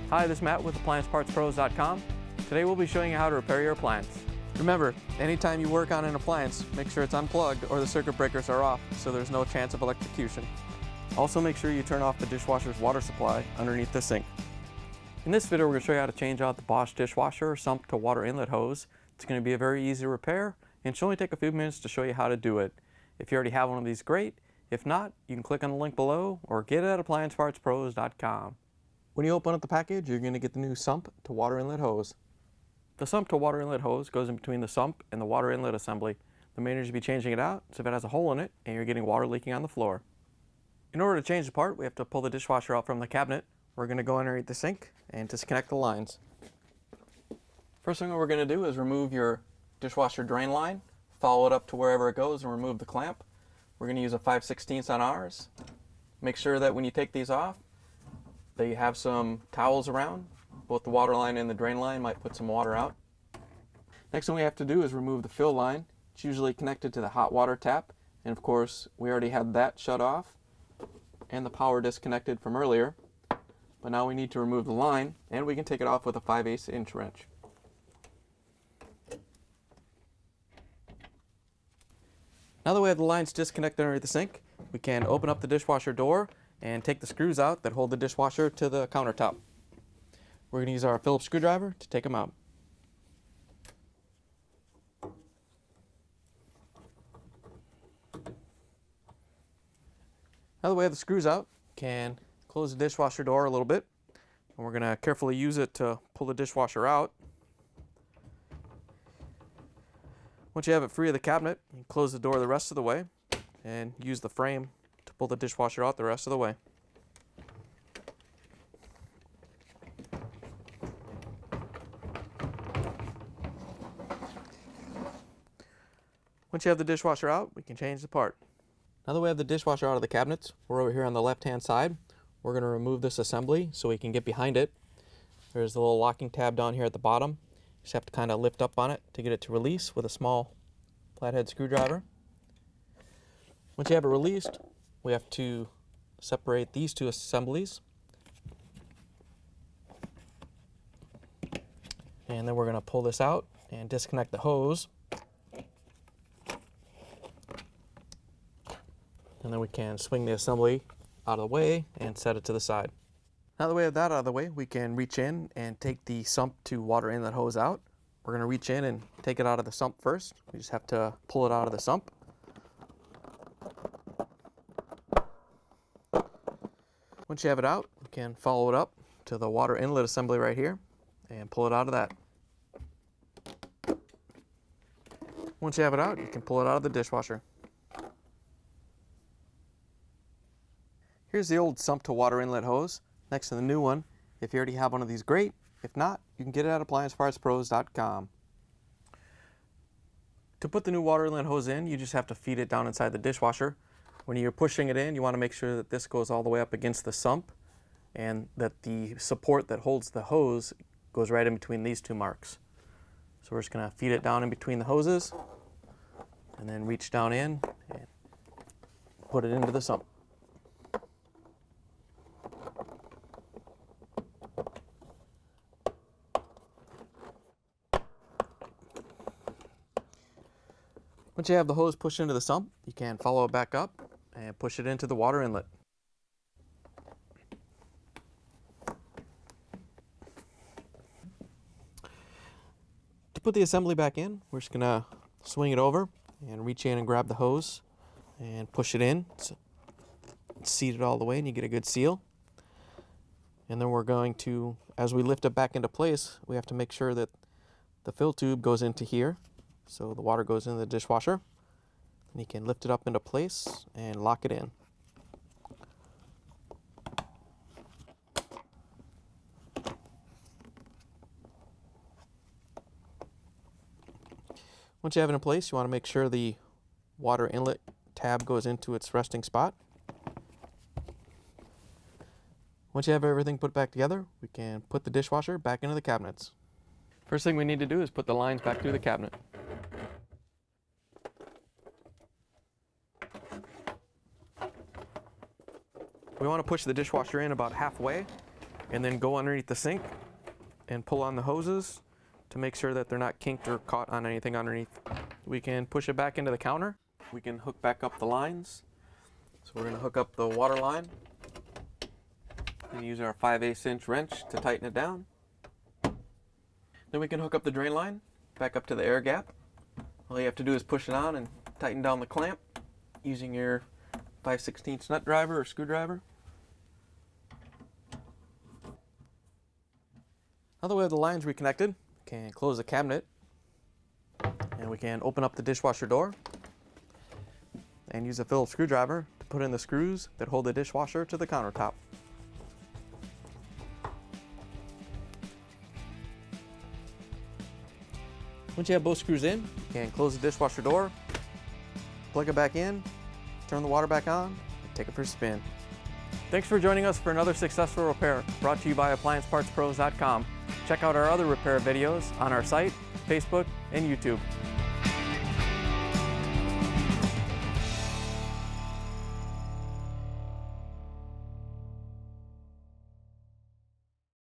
Hi, this is Matt with AppliancePartsPros.com. Today we'll be showing you how to repair your appliance. Remember, anytime you work on an appliance, make sure it's unplugged or the circuit breakers are off so there's no chance of electrocution. Also make sure you turn off the dishwasher's water supply underneath the sink. In this video we're going to show you how to change out the Bosch dishwasher sump to water inlet hose. It's going to be a very easy repair and it should only take a few minutes to show you how to do it. If you already have one of these, great. If not, you can click on the link below or get it at AppliancePartsPros.com. When you open up the package, you're going to get the new sump to water inlet hose. The sump to water inlet hose goes in between the sump and the water inlet assembly. The main reason to be changing it out is if it has a hole in it and you're getting water leaking on the floor. In order to change the part, we have to pull the dishwasher out from the cabinet. We're going to go underneath the sink and disconnect the lines. First thing we're going to do is remove your dishwasher drain line, follow it up to wherever it goes and remove the clamp. We're going to use a 5/16 on ours. Make sure that when you take these off, that you have some towels around. Both the water line and the drain line might put some water out. Next thing we have to do is remove the fill line. It's usually connected to the hot water tap, and of course we already had that shut off and the power disconnected from earlier. But now we need to remove the line, and we can take it off with a 5/8 inch wrench. Now that we have the lines disconnected underneath the sink, we can open up the dishwasher door and take the screws out that hold the dishwasher to the countertop. We're going to use our Phillips screwdriver to take them out. Now that we have the screws out, we can close the dishwasher door a little bit, and we're going to carefully use it to pull the dishwasher out. Once you have it free of the cabinet, you can close the door the rest of the way and use the frame to pull the dishwasher out the rest of the way. Once you have the dishwasher out, we can change the part. Now that we have the dishwasher out of the cabinets, we're over here on the left-hand side. We're going to remove this assembly so we can get behind it. There's a little locking tab down here at the bottom. Just have to kind of lift up on it to get it to release with a small flathead screwdriver. Once you have it released, we have to separate these two assemblies. And then we're going to pull this out and disconnect the hose. And then we can swing the assembly out of the way and set it to the side. Now that we have that out of the way, we can reach in and take the sump to water inlet hose out. We're going to reach in and take it out of the sump first. We just have to pull it out of the sump. Once you have it out, you can follow it up to the water inlet assembly right here and pull it out of that. Once you have it out, you can pull it out of the dishwasher. Here's the old sump to water inlet hose next to the new one. If you already have one of these, great. If not, you can get it at AppliancePartsPros.com. To put the new water inlet hose in, you just have to feed it down inside the dishwasher. When you're pushing it in, you want to make sure that this goes all the way up against the sump and that the support that holds the hose goes right in between these two marks. So we're just going to feed it down in between the hoses and then reach down in and put it into the sump. Once you have the hose pushed into the sump, you can follow it back up and push it into the water inlet. To put the assembly back in, we're just going to swing it over and reach in and grab the hose and push it in. So seat it all the way and you get a good seal. And then we're going to, as we lift it back into place, we have to make sure that the fill tube goes into here. So the water goes into the dishwasher, and you can lift it up into place and lock it in. Once you have it in place, you want to make sure the water inlet tab goes into its resting spot. Once you have everything put back together, we can put the dishwasher back into the cabinets. First thing we need to do is put the lines back through the cabinet. We want to push the dishwasher in about halfway and then go underneath the sink and pull on the hoses to make sure that they're not kinked or caught on anything underneath. We can push it back into the counter. We can hook back up the lines. So we're going to hook up the water line and use our 5/8 inch wrench to tighten it down. Then we can hook up the drain line back up to the air gap. All you have to do is push it on and tighten down the clamp using your 5/16 nut driver or screwdriver. Now that we have the lines reconnected, we can close the cabinet and we can open up the dishwasher door and use a Phillips screwdriver to put in the screws that hold the dishwasher to the countertop. Once you have both screws in, you can close the dishwasher door, plug it back in, turn the water back on, and take it for a spin. Thanks for joining us for another successful repair brought to you by AppliancePartsPros.com. Check out our other repair videos on our site, Facebook, and YouTube.